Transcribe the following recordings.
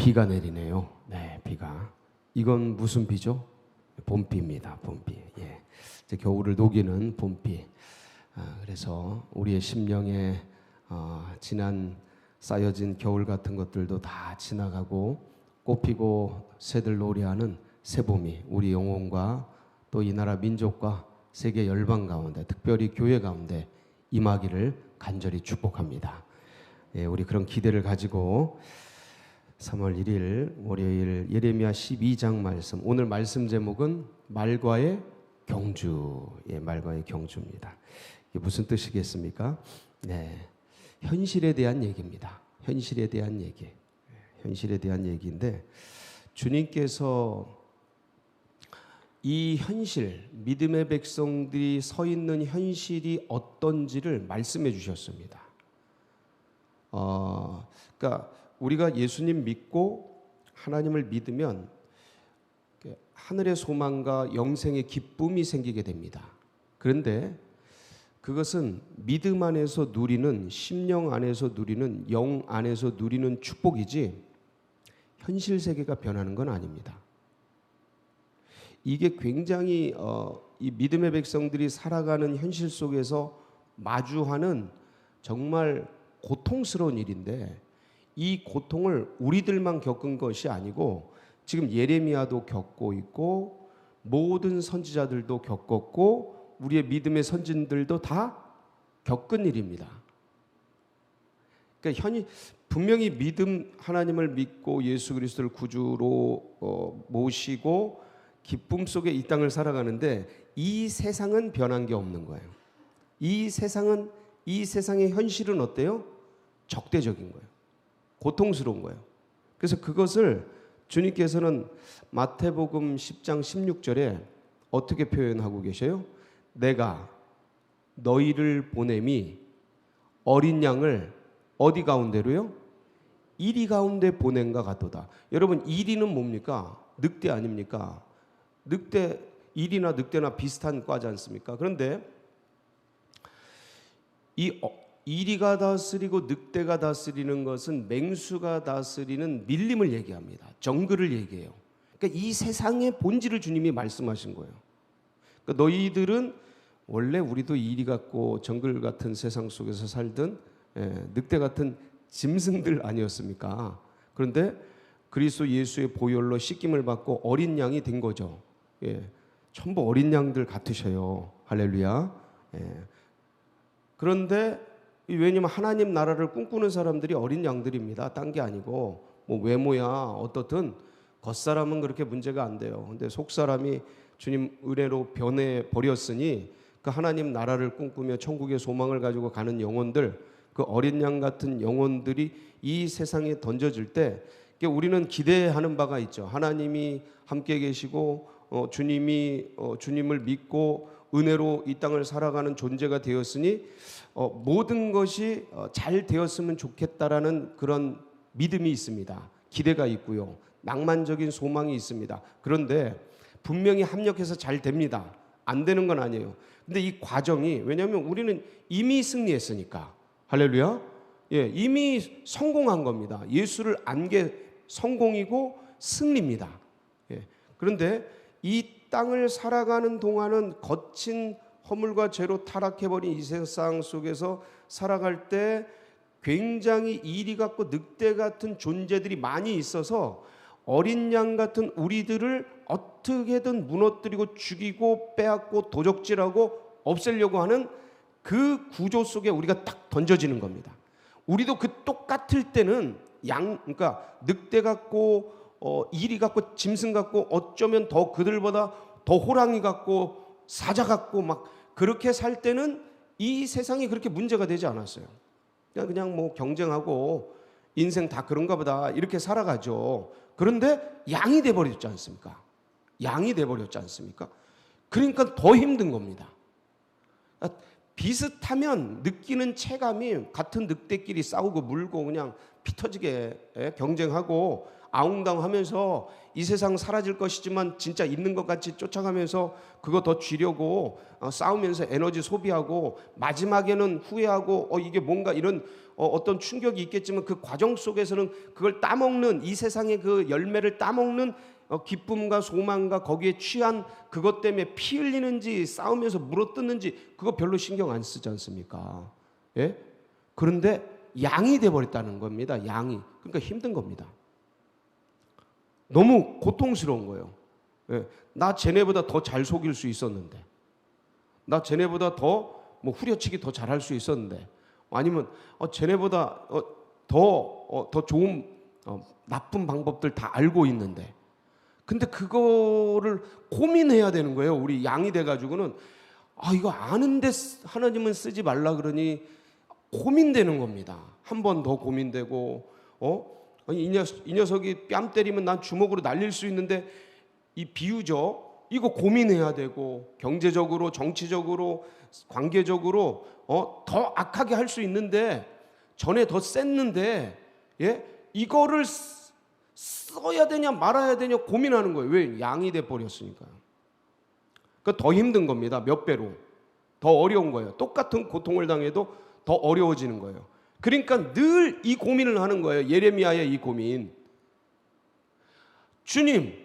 비가 내리네요. 네, 비가. 이건 무슨 비죠? 봄비입니다. 봄비. 예. 이제 겨울을 녹이는 봄비. 그래서 우리의 심령에 지난 쌓여진 겨울 같은 것들도 다 지나가고 꽃피고 새들 노래하는 새봄이 우리 영혼과 또 이 나라 민족과 세계 열방 가운데 특별히 교회 가운데 임하기를 간절히 축복합니다. 예, 우리 그런 기대를 가지고 3월 1일 월요일 예레미야 12장 말씀, 오늘 말씀 제목은 말과의 경주. 예, 말과의 경주입니다. 이게 무슨 뜻이겠습니까? 네, 현실에 대한 얘기입니다. 현실에 대한 얘기. 현실에 대한 얘기인데 주님께서 이 현실, 믿음의 백성들이 서 있는 현실이 어떤지를 말씀해 주셨습니다. 그러니까 우리가 예수님 믿고 하나님을 믿으면 하늘의 소망과 영생의 기쁨이 생기게 됩니다. 그런데 그것은 믿음 안에서 누리는, 심령 안에서 누리는, 영 안에서 누리는 축복이지 현실 세계가 변하는 건 아닙니다. 이게 굉장히 이 믿음의 백성들이 살아가는 현실 속에서 마주하는 정말 고통스러운 일인데 이 고통을 우리들만 겪은 것이 아니고 지금 예레미야도 겪고 있고 모든 선지자들도 겪었고 우리의 믿음의 선진들도 다 겪은 일입니다. 그러니까 분명히 믿음, 하나님을 믿고 예수 그리스도를 구주로 모시고 기쁨 속에 이 땅을 살아가는데 이 세상은 변한 게 없는 거예요. 이 세상의 현실은 어때요? 적대적인 거예요. 고통스러운 거예요. 그래서 그것을 주님께서는 마태복음 10장 16절에 어떻게 표현하고 계셔요? 내가 너희를 보냄이 어린 양을 어디 가운데로요? 이리 가운데 보낸가 같도다. 여러분, 이리는 뭡니까? 늑대 아닙니까? 늑대, 이리나 늑대나 비슷한 과지 않습니까? 그런데 이리가 다스리고 늑대가 다스리는 것은 맹수가 다스리는 밀림을 얘기합니다. 정글을 얘기해요. 그러니까 이 세상의 본질을 주님이 말씀하신 거예요. 그러니까 너희들은 원래 우리도 이리 같고 정글 같은 세상 속에서 살던 늑대 같은 짐승들 아니었습니까? 그런데 그리스도 예수의 보혈로 씻김을 받고 어린 양이 된 거죠. 예, 전부 어린 양들 같으셔요. 할렐루야. 예. 그런데 왜냐면 하나님 나라를 꿈꾸는 사람들이 어린 양들입니다. 딴 게 아니고 뭐 외모야 어떻든 겉사람은 그렇게 문제가 안 돼요. 근데 속사람이 주님 은혜로 변해 버렸으니 그 하나님 나라를 꿈꾸며 천국의 소망을 가지고 가는 영혼들, 그 어린 양 같은 영혼들이 이 세상에 던져질 때 우리는 기대하는 바가 있죠. 하나님이 함께 계시고 주님을 믿고 은혜로 이 땅을 살아가는 존재가 되었으니 모든 것이 잘 되었으면 좋겠다라는 그런 믿음이 있습니다. 기대가 있고요. 낭만적인 소망이 있습니다. 그런데 분명히 합력해서 잘 됩니다. 안 되는 건 아니에요. 근데 이 과정이, 왜냐하면 우리는 이미 승리했으니까. 할렐루야. 예, 이미 성공한 겁니다. 예수를 안 게 성공이고 승리입니다. 예, 그런데 이 땅을 살아가는 동안은 거친 허물과 죄로 타락해버린 이 세상 속에서 살아갈 때 굉장히 이리 같고 늑대 같은 존재들이 많이 있어서 어린 양 같은 우리들을 어떻게든 무너뜨리고 죽이고 빼앗고 도적질하고 없애려고 하는 그 구조 속에 우리가 딱 던져지는 겁니다. 우리도 그 똑같을 때는 그러니까 늑대 같고 이리 같고 짐승 같고 어쩌면 더 그들보다 더 호랑이 같고 사자 같고 막 그렇게 살 때는 이 세상이 그렇게 문제가 되지 않았어요. 그냥 뭐 경쟁하고 인생 다 그런가 보다 이렇게 살아가죠. 그런데 양이 돼버렸지 않습니까? 양이 돼버렸지 않습니까? 그러니까 더 힘든 겁니다. 비슷하면 느끼는 체감이 같은 늑대끼리 싸우고 물고 그냥 피 터지게 경쟁하고 아웅다웅하면서 이 세상 사라질 것이지만 진짜 있는 것 같이 쫓아가면서 그거 더 쥐려고 싸우면서 에너지 소비하고 마지막에는 후회하고 이게 뭔가 이런 어떤 충격이 있겠지만 그 과정 속에서는 그걸 따먹는, 이 세상의 그 열매를 따먹는 기쁨과 소망과 거기에 취한 그것 때문에 피 흘리는지 싸우면서 물어뜯는지 그거 별로 신경 안 쓰지 않습니까? 예? 그런데 양이 돼버렸다는 겁니다. 양이. 그러니까 힘든 겁니다. 너무 고통스러운 거예요. 예. 나 쟤네보다 더 잘 속일 수 있었는데, 나 쟤네보다 더 뭐 후려치기 더 잘할 수 있었는데, 아니면 쟤네보다 더 좋은 나쁜 방법들 다 알고 있는데, 근데 그거를 고민해야 되는 거예요. 우리 양이 돼가지고는 이거 아는데 하나님은 쓰지 말라 그러니 고민되는 겁니다. 한 번 더 고민되고, 아니 이 녀석이 뺨 때리면 난 주먹으로 날릴 수 있는데 이 비유죠. 이거 고민해야 되고, 경제적으로, 정치적으로, 관계적으로 더 악하게 할 수 있는데, 전에 더 셌는데, 예? 이거를 써야 되냐 말아야 되냐 고민하는 거예요. 왜? 양이 돼 버렸으니까요. 그러니까 더 힘든 겁니다. 몇 배로 더 어려운 거예요. 똑같은 고통을 당해도 더 어려워지는 거예요. 그러니까 늘 이 고민을 하는 거예요. 예레미야의 이 고민. 주님,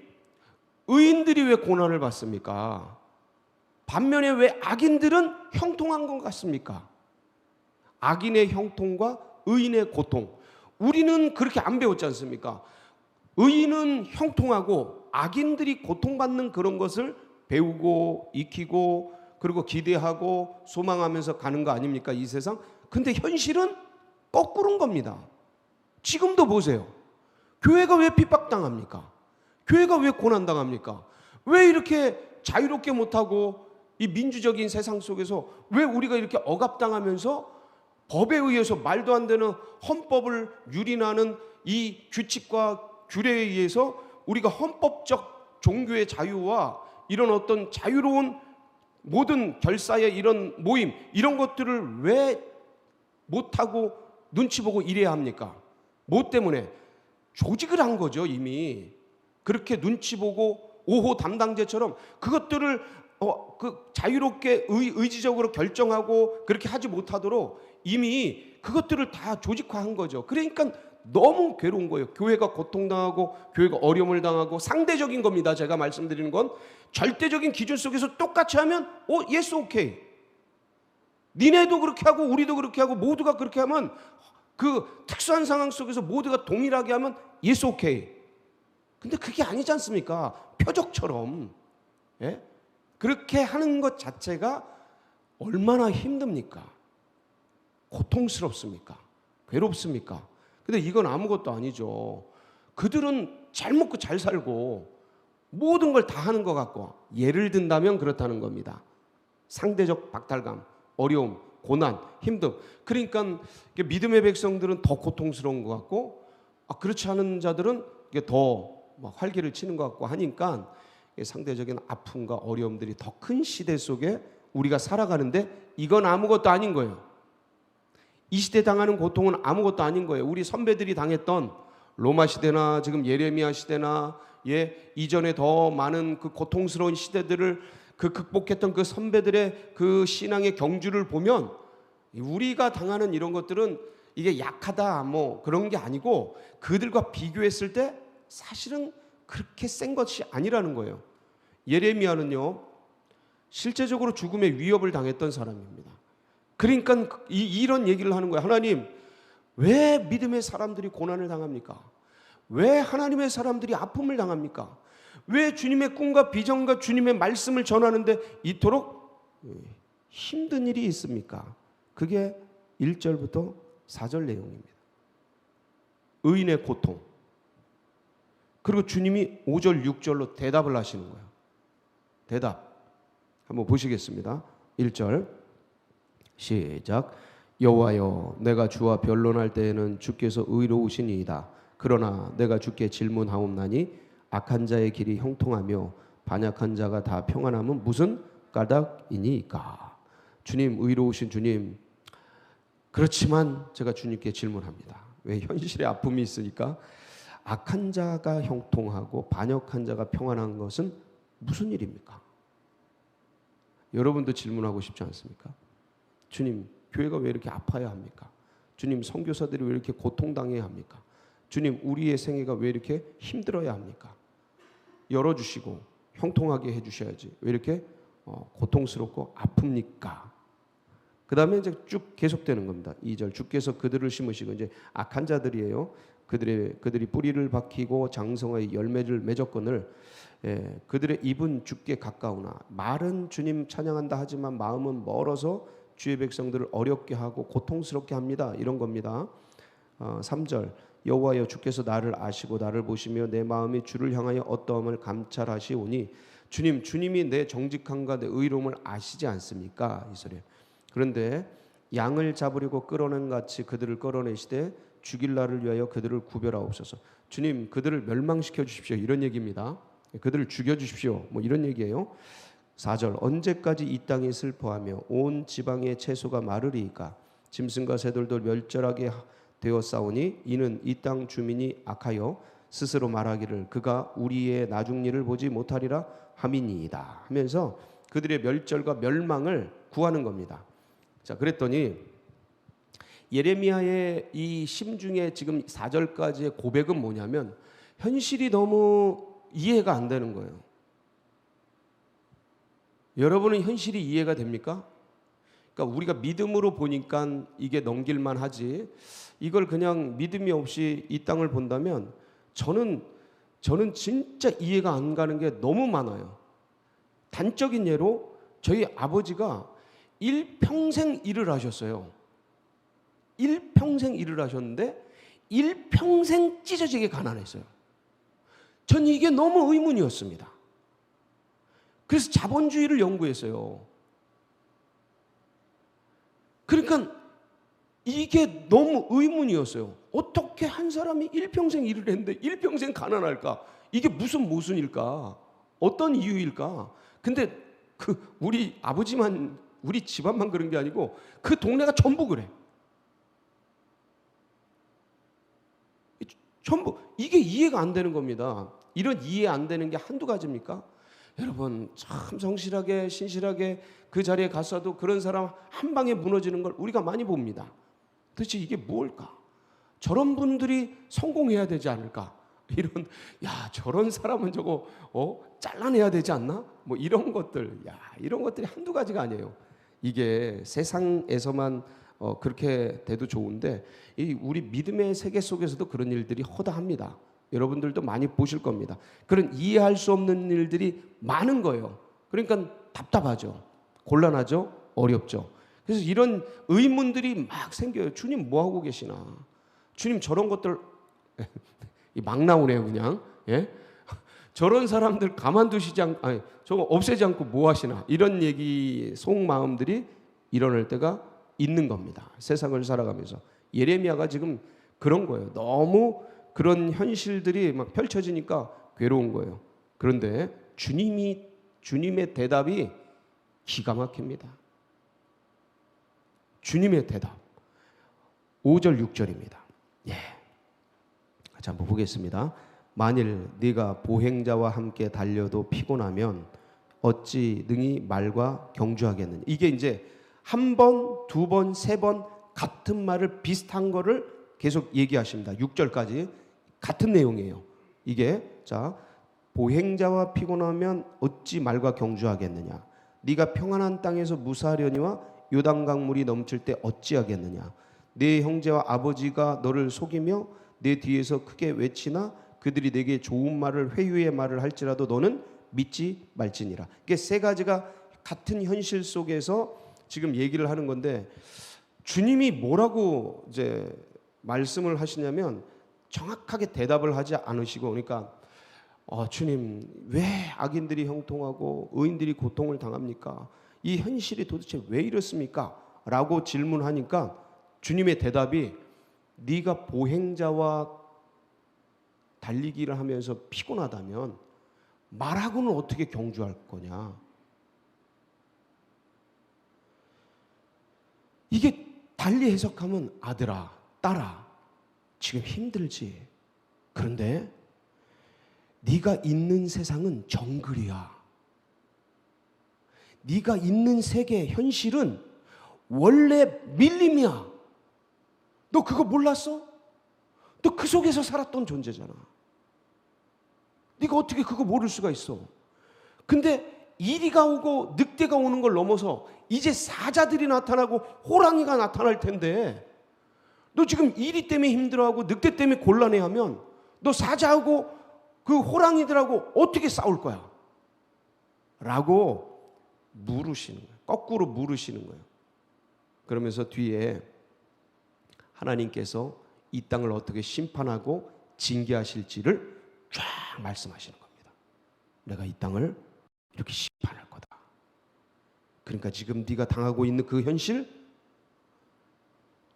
의인들이 왜 고난을 받습니까? 반면에 왜 악인들은 형통한 것 같습니까? 악인의 형통과 의인의 고통. 우리는 그렇게 안 배웠지 않습니까? 의인은 형통하고 악인들이 고통받는 그런 것을 배우고 익히고 그리고 기대하고 소망하면서 가는 거 아닙니까? 이 세상. 근데 현실은 거꾸로인 겁니다. 지금도 보세요. 교회가 왜 핍박당합니까? 교회가 왜 고난당합니까? 왜 이렇게 자유롭게 못하고 이 민주적인 세상 속에서 왜 우리가 이렇게 억압당하면서 법에 의해서 말도 안 되는 헌법을 유린하는 이 규칙과 규례에 의해서 우리가 헌법적 종교의 자유와 이런 어떤 자유로운 모든 결사의 이런 모임, 이런 것들을 왜 못하고 눈치 보고 이래야 합니까? 뭐 때문에? 조직을 한 거죠. 이미 그렇게 눈치 보고 5호 담당제처럼 그것들을 자유롭게 의지적으로 결정하고 그렇게 하지 못하도록 이미 그것들을 다 조직화한 거죠. 그러니까 너무 괴로운 거예요. 교회가 고통당하고 교회가 어려움을 당하고, 상대적인 겁니다. 제가 말씀드리는 건 절대적인 기준 속에서 똑같이 하면 예스 오케이. 니네도 그렇게 하고 우리도 그렇게 하고 모두가 그렇게 하면, 그 특수한 상황 속에서 모두가 동일하게 하면 예스 오케이. 근데 그게 아니지 않습니까? 표적처럼. 예? 그렇게 하는 것 자체가 얼마나 힘듭니까? 고통스럽습니까? 괴롭습니까? 근데 이건 아무것도 아니죠. 그들은 잘 먹고 잘 살고 모든 걸 다 하는 것 같고, 예를 든다면 그렇다는 겁니다. 상대적 박탈감, 어려움, 고난, 힘듦. 그러니까 믿음의 백성들은 더 고통스러운 것 같고, 그렇지 않은 자들은 더 활기를 치는 것 같고 하니까 상대적인 아픔과 어려움들이 더 큰 시대 속에 우리가 살아가는데, 이건 아무것도 아닌 거예요. 이 시대 당하는 고통은 아무것도 아닌 거예요. 우리 선배들이 당했던 로마 시대나 지금 예레미야 시대나 이전에 더 많은 그 고통스러운 시대들을 극복했던 그 선배들의 그 신앙의 경주를 보면, 우리가 당하는 이런 것들은 이게 약하다 뭐 그런 게 아니고, 그들과 비교했을 때 사실은 그렇게 센 것이 아니라는 거예요. 예레미야는요, 실제적으로 죽음의 위협을 당했던 사람입니다. 그러니까 이런 얘기를 하는 거예요. 하나님, 왜 믿음의 사람들이 고난을 당합니까? 왜 하나님의 사람들이 아픔을 당합니까? 왜 주님의 꿈과 비전과 주님의 말씀을 전하는데 이토록 힘든 일이 있습니까? 그게 1절부터 4절 내용입니다. 의인의 고통. 그리고 주님이 5절, 6절로 대답을 하시는 거예요. 대답. 한번 보시겠습니다. 1절 시작. 여호와여, 내가 주와 변론할 때에는 주께서 의로우시니이다. 그러나 내가 주께 질문하옵나니 악한 자의 길이 형통하며 반역한 자가 다 평안함은 무슨 까닭이니까? 주님, 의로우신 주님, 그렇지만 제가 주님께 질문합니다. 왜? 현실에 아픔이 있으니까. 악한 자가 형통하고 반역한 자가 평안한 것은 무슨 일입니까? 여러분도 질문하고 싶지 않습니까? 주님, 교회가 왜 이렇게 아파야 합니까? 주님, 선교사들이 왜 이렇게 고통당해야 합니까? 주님, 우리의 생애가 왜 이렇게 힘들어야 합니까? 열어주시고 형통하게 해주셔야지 왜 이렇게 고통스럽고 아픕니까? 그 다음에 이제 쭉 계속되는 겁니다. 2절, 주께서 그들을 심으시고, 이제 악한 자들이에요. 그들이 뿌리를 박히고 장성의 열매를 맺었거늘 그들의 입은 주께 가까우나 말은 주님 찬양한다 하지만 마음은 멀어서 주의 백성들을 어렵게 하고 고통스럽게 합니다. 이런 겁니다. 3절, 여호와여 주께서 나를 아시고 나를 보시며 내 마음이 주를 향하여 어떠함을 감찰하시오니, 주님이 내 정직함과 내 의로움을 아시지 않습니까? 이 소리. 그런데 양을 잡으려고 끌어낸 같이 그들을 끌어내시되 죽일 날을 위하여 그들을 구별하옵소서. 주님, 그들을 멸망시켜 주십시오. 이런 얘기입니다. 그들을 죽여 주십시오. 뭐 이런 얘기예요. 4절, 언제까지 이 땅이 슬퍼하며 온 지방의 채소가 마르리이까? 짐승과 새들도 멸절하게 되었사오니 이는 이 땅 주민이 악하여 스스로 말하기를 그가 우리의 나중 일을 보지 못하리라 함이니이다 하면서 그들의 멸절과 멸망을 구하는 겁니다. 자, 그랬더니 예레미야의 이 심중에 지금 4절까지의 고백은 뭐냐면 현실이 너무 이해가 안 되는 거예요. 여러분은 현실이 이해가 됩니까? 그러니까 우리가 믿음으로 보니까 이게 넘길만 하지, 이걸 그냥 믿음이 없이 이 땅을 본다면 저는 진짜 이해가 안 가는 게 너무 많아요. 단적인 예로 저희 아버지가 일평생 일을 하셨어요. 일평생 일을 하셨는데 일평생 찢어지게 가난했어요. 전 이게 너무 의문이었습니다. 그래서 자본주의를 연구했어요. 그러니까 이게 너무 의문이었어요. 어떻게 한 사람이 일평생 일을 했는데 일평생 가난할까? 이게 무슨 모순일까? 어떤 이유일까? 근데 우리 아버지만, 우리 집안만 그런 게 아니고 그 동네가 전부 그래. 전부 이게 이해가 안 되는 겁니다. 이런 이해 안 되는 게 한두 가지입니까? 여러분, 참 성실하게 신실하게 그 자리에 갔어도 그런 사람 한 방에 무너지는 걸 우리가 많이 봅니다. 도대체 이게 뭘까? 저런 분들이 성공해야 되지 않을까? 이런, 야, 저런 사람은 저거 잘라내야 되지 않나? 뭐 이런 것들, 이런 것들이 한두 가지가 아니에요. 이게 세상에서만 그렇게 돼도 좋은데 우리 믿음의 세계 속에서도 그런 일들이 허다합니다. 여러분들도 많이 보실 겁니다. 그런 이해할 수 없는 일들이 많은 거예요. 그러니까 답답하죠. 곤란하죠. 어렵죠. 그래서 이런 의문들이 막 생겨요. 주님 뭐 하고 계시나? 주님 저런 것들 막 나오네요, 그냥. 예? 저런 사람들 가만두시지 않고, 아니, 저거 없애지 않고 뭐 하시나? 이런 얘기, 속마음들이 일어날 때가 있는 겁니다. 세상을 살아가면서. 예레미야가 지금 그런 거예요. 너무 그런 현실들이 막 펼쳐지니까 괴로운 거예요. 그런데 주님의 대답이 기가 막힙니다. 주님의 대답. 5절 6절입니다. 예. 자, 한번 보겠습니다. 만일 네가 보행자와 함께 달려도 피곤하면 어찌 능히 말과 경주하겠느냐. 이게 이제 한 번, 두 번, 세 번 같은 말을 비슷한 거를 계속 얘기하십니다. 6절까지 같은 내용이에요. 이게 자, 보행자와 피곤하면 어찌 말과 경주하겠느냐. 네가 평안한 땅에서 무사하려니와 요단강물이 넘칠 때 어찌하겠느냐. 네 형제와 아버지가 너를 속이며 내 뒤에서 크게 외치나 그들이 내게 좋은 말을 회유의 말을 할지라도 너는 믿지 말지니라. 이게 세 가지가 같은 현실 속에서 지금 얘기를 하는 건데 주님이 뭐라고 이제 말씀을 하시냐면 정확하게 대답을 하지 않으시고, 그러니까 주님 왜 악인들이 형통하고 의인들이 고통을 당합니까? 이 현실이 도대체 왜 이렇습니까? 라고 질문하니까 주님의 대답이 네가 보행자와 달리기를 하면서 피곤하다면 말하고는 어떻게 경주할 거냐? 이게 달리 해석하면 아들아, 딸아, 지금 힘들지. 그런데 네가 있는 세상은 정글이야. 네가 있는 세계 현실은 원래 밀림이야. 너 그거 몰랐어? 너 그 속에서 살았던 존재잖아. 네가 어떻게 그거 모를 수가 있어? 근데 이리가 오고 늑대가 오는 걸 넘어서 이제 사자들이 나타나고 호랑이가 나타날 텐데 너 지금 이리 때문에 힘들어하고 늑대 때문에 곤란해하면 너 사자하고 그 호랑이들하고 어떻게 싸울 거야? 라고 물으시는 거예요. 거꾸로 물으시는 거예요. 그러면서 뒤에 하나님께서 이 땅을 어떻게 심판하고 징계하실지를 쫙 말씀하시는 겁니다. 내가 이 땅을 이렇게 심판할 거다. 그러니까 지금 네가 당하고 있는 그 현실,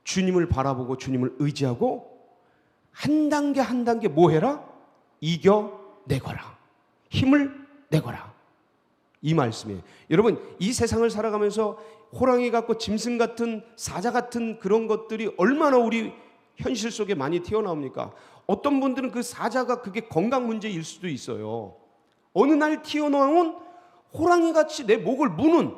주님을 바라보고 주님을 의지하고 한 단계 한 단계 뭐 해라? 이겨내거라. 힘을 내거라. 이 말씀이에요. 여러분, 이 세상을 살아가면서 호랑이 같고 짐승 같은 사자 같은 그런 것들이 얼마나 우리 현실 속에 많이 튀어나옵니까? 어떤 분들은 그 사자가 그게 건강 문제일 수도 있어요. 어느 날 튀어나온 호랑이같이 내 목을 무는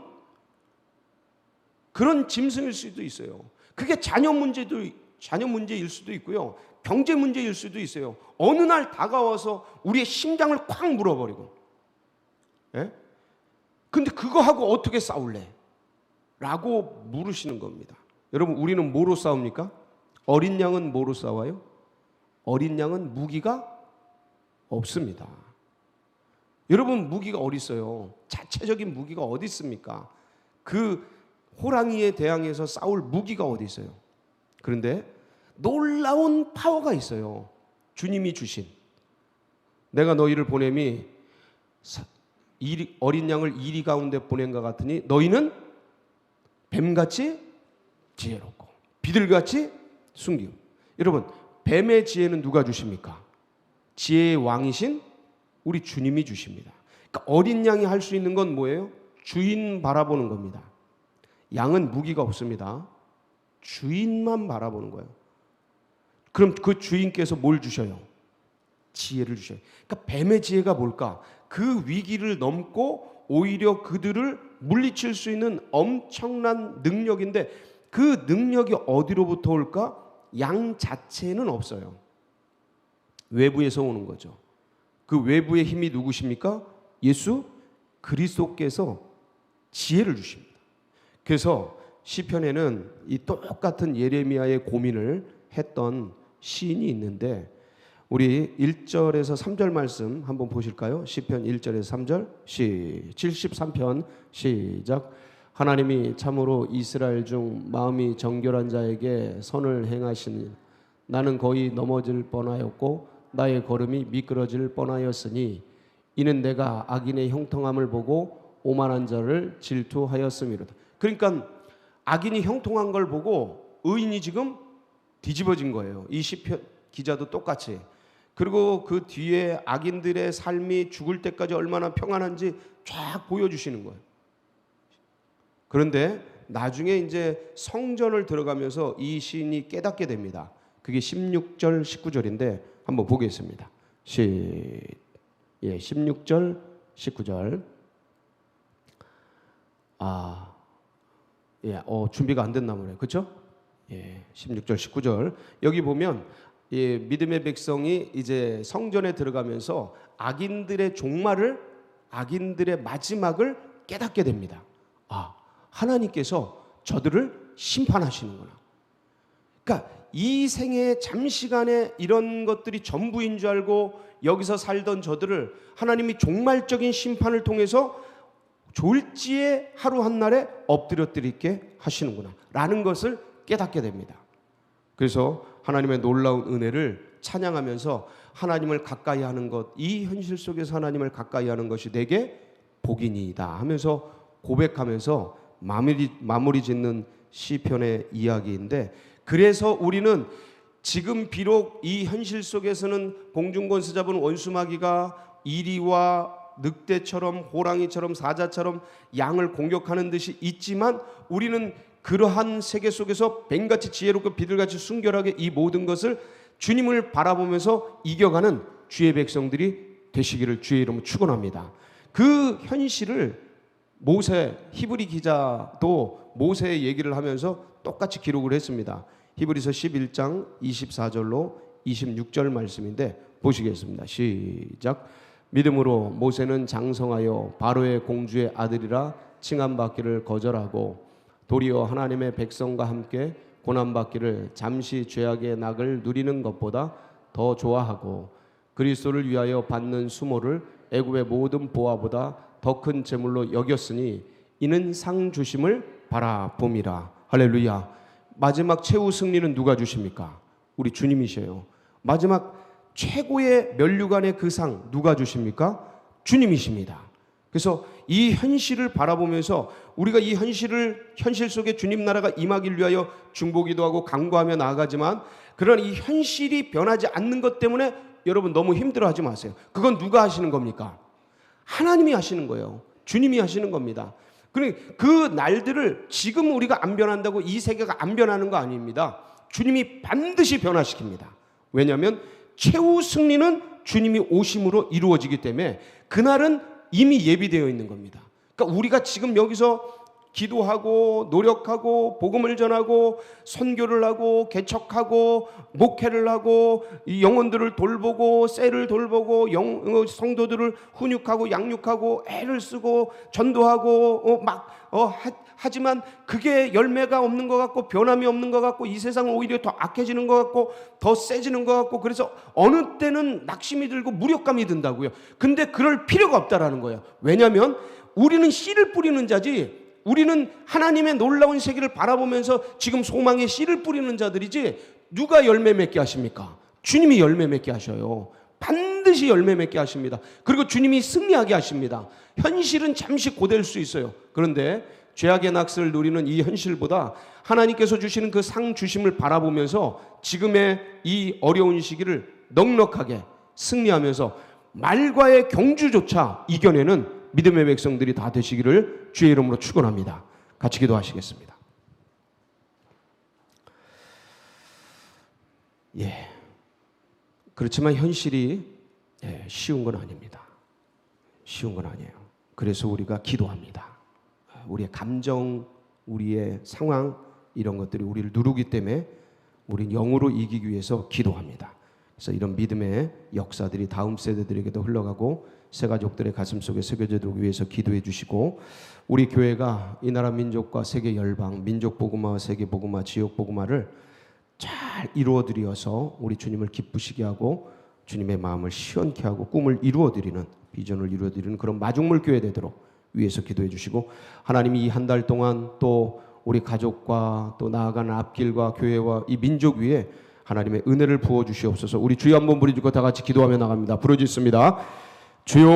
그런 짐승일 수도 있어요. 그게 자녀 문제일 수도 있고요. 경제 문제일 수도 있어요. 어느 날 다가와서 우리의 심장을 콱 물어버리고. 예? 근데 그거 하고 어떻게 싸울래? 라고 물으시는 겁니다. 여러분, 우리는 뭐로 싸웁니까? 어린 양은 뭐로 싸워요? 어린 양은 무기가 없습니다. 여러분, 무기가 어디 있어요? 자체적인 무기가 어디 있습니까? 그 호랑이에 대항해서 싸울 무기가 어디 있어요? 그런데 놀라운 파워가 있어요. 주님이 주신. 내가 너희를 보냄이 어린 양을 이리 가운데 보낸 것 같으니 너희는 뱀같이 지혜롭고 비둘기같이 순기고. 여러분, 뱀의 지혜는 누가 주십니까? 지혜의 왕이신 우리 주님이 주십니다. 그러니까 어린 양이 할 수 있는 건 뭐예요? 주인 바라보는 겁니다. 양은 무기가 없습니다. 주인만 바라보는 거예요. 그럼 그 주인께서 뭘 주셔요? 지혜를 주셔요. 그러니까 뱀의 지혜가 뭘까? 그 위기를 넘고 오히려 그들을 물리칠 수 있는 엄청난 능력인데 그 능력이 어디로부터 올까? 양 자체는 없어요. 외부에서 오는 거죠. 그 외부의 힘이 누구십니까? 예수 그리스도께서 지혜를 주십니다. 그래서 시편에는 이 똑같은 예레미야의 고민을 했던 시인이 있는데 우리 1절에서 3절 말씀 한번 보실까요? 시편 1절에서 3절 73편 시작. 하나님이 참으로 이스라엘 중 마음이 정결한 자에게 선을 행하시니 나는 거의 넘어질 뻔하였고 나의 걸음이 미끄러질 뻔하였으니 이는 내가 악인의 형통함을 보고 오만한 자를 질투하였음이로다. 그러니까 악인이 형통한 걸 보고 의인이 지금 뒤집어진 거예요. 이 시편 기자도 똑같이. 그리고 그 뒤에 악인들의 삶이 죽을 때까지 얼마나 평안한지 쫙 보여주시는 거예요. 그런데 나중에 이제 성전을 들어가면서 이 시인이 깨닫게 됩니다. 그게 16절, 19절인데 한번 보겠습니다. 16절, 19절. 준비가 안 됐나 보네요. 그렇죠? 16절, 19절. 여기 보면 믿음의 백성이 이제 성전에 들어가면서 악인들의 종말을, 악인들의 마지막을 깨닫게 됩니다. 하나님께서 저들을 심판하시는구나. 그러니까 이 생애 잠시간에 이런 것들이 전부인 줄 알고 여기서 살던 저들을 하나님이 종말적인 심판을 통해서 졸지에 하루 한날에 엎드려뜨리게 하시는구나 라는 것을 깨닫게 됩니다. 그래서 하나님의 놀라운 은혜를 찬양하면서 하나님을 가까이 하는 것, 이 현실 속에서 하나님을 가까이 하는 것이 내게 복이니이다 하면서 고백하면서 마무리 짓는 시편의 이야기인데, 그래서 우리는 지금 비록 이 현실 속에서는 공중권세 잡은 원수마귀가 이리와 늑대처럼 호랑이처럼 사자처럼 양을 공격하는 듯이 있지만 우리는 그러한 세계 속에서 뱀같이 지혜롭고 비둘같이 순결하게 이 모든 것을 주님을 바라보면서 이겨가는 주의 백성들이 되시기를 주의 이름으로 축원합니다. 그 현실을 모세, 히브리 기자도 모세의 얘기를 하면서 똑같이 기록을 했습니다. 히브리서 11장 24절로 26절 말씀인데 보시겠습니다. 시작. 믿음으로 모세는 장성하여 바로의 공주의 아들이라 칭함받기를 거절하고 도리어 하나님의 백성과 함께 고난받기를 잠시 죄악의 낙을 누리는 것보다 더 좋아하고 그리스도를 위하여 받는 수모를 애굽의 모든 보화보다 더 큰 재물로 여겼으니 이는 상 주심을 바라봄이라. 할렐루야. 마지막 최후 승리는 누가 주십니까? 우리 주님이셔요. 마지막 최고의 면류관의 그 상 누가 주십니까? 주님이십니다. 그래서 이 현실을 바라보면서 우리가 이 현실 속에 주님 나라가 임하길 위하여 중보기도 하고 간구하며 나아가지만 그런 이 현실이 변하지 않는 것 때문에 여러분 너무 힘들어하지 마세요. 그건 누가 하시는 겁니까? 하나님이 하시는 거예요. 주님이 하시는 겁니다. 그러니까 그 날들을 지금 우리가 안 변한다고 이 세계가 안 변하는 거 아닙니다. 주님이 반드시 변화시킵니다. 왜냐하면 최후 승리는 주님이 오심으로 이루어지기 때문에 그날은 이미 예비되어 있는 겁니다. 그러니까 우리가 지금 여기서 기도하고 노력하고 복음을 전하고 선교를 하고 개척하고 목회를 하고 이 영혼들을 돌보고 셀을 돌보고 성도들을 훈육하고 양육하고 애를 쓰고 전도하고 하지만 그게 열매가 없는 것 같고 변함이 없는 것 같고 이 세상은 오히려 더 악해지는 것 같고 더 세지는 것 같고 그래서 어느 때는 낙심이 들고 무력감이 든다고요. 근데 그럴 필요가 없다라는 거예요. 왜냐하면 우리는 씨를 뿌리는 자지 우리는 하나님의 놀라운 세계를 바라보면서 지금 소망의 씨를 뿌리는 자들이지 누가 열매 맺게 하십니까? 주님이 열매 맺게 하셔요. 반드시 열매 맺게 하십니다. 그리고 주님이 승리하게 하십니다. 현실은 잠시 고될 수 있어요. 그런데 죄악의 낙서를 누리는 이 현실보다 하나님께서 주시는 그 상 주심을 바라보면서 지금의 이 어려운 시기를 넉넉하게 승리하면서 말과의 경주조차 이겨내는 믿음의 백성들이 다 되시기를 주의 이름으로 축원합니다. 같이 기도하시겠습니다. 그렇지만 현실이 쉬운 건 아닙니다. 쉬운 건 아니에요. 그래서 우리가 기도합니다. 우리의 감정, 우리의 상황 이런 것들이 우리를 누르기 때문에 우리는 영으로 이기기 위해서 기도합니다. 그래서 이런 믿음의 역사들이 다음 세대들에게도 흘러가고 새 가족들의 가슴 속에 새겨지도록 위해서 기도해 주시고 우리 교회가 이 나라 민족과 세계 열방, 민족 복음화와 세계 복음화, 지역 복음화를 잘 이루어 드려서 우리 주님을 기쁘시게 하고 주님의 마음을 시원케 하고 꿈을 이루어 드리는 비전을 이루어 드리는 그런 마중물 교회 되도록 위해서 기도해 주시고 하나님이 이 한 달 동안 또 우리 가족과 또 나아가는 앞길과 교회와 이 민족 위에 하나님의 은혜를 부어 주시옵소서. 우리 주여 한번 부르짖고 다 같이 기도하며 나갑니다. 부르짖습니다. 주여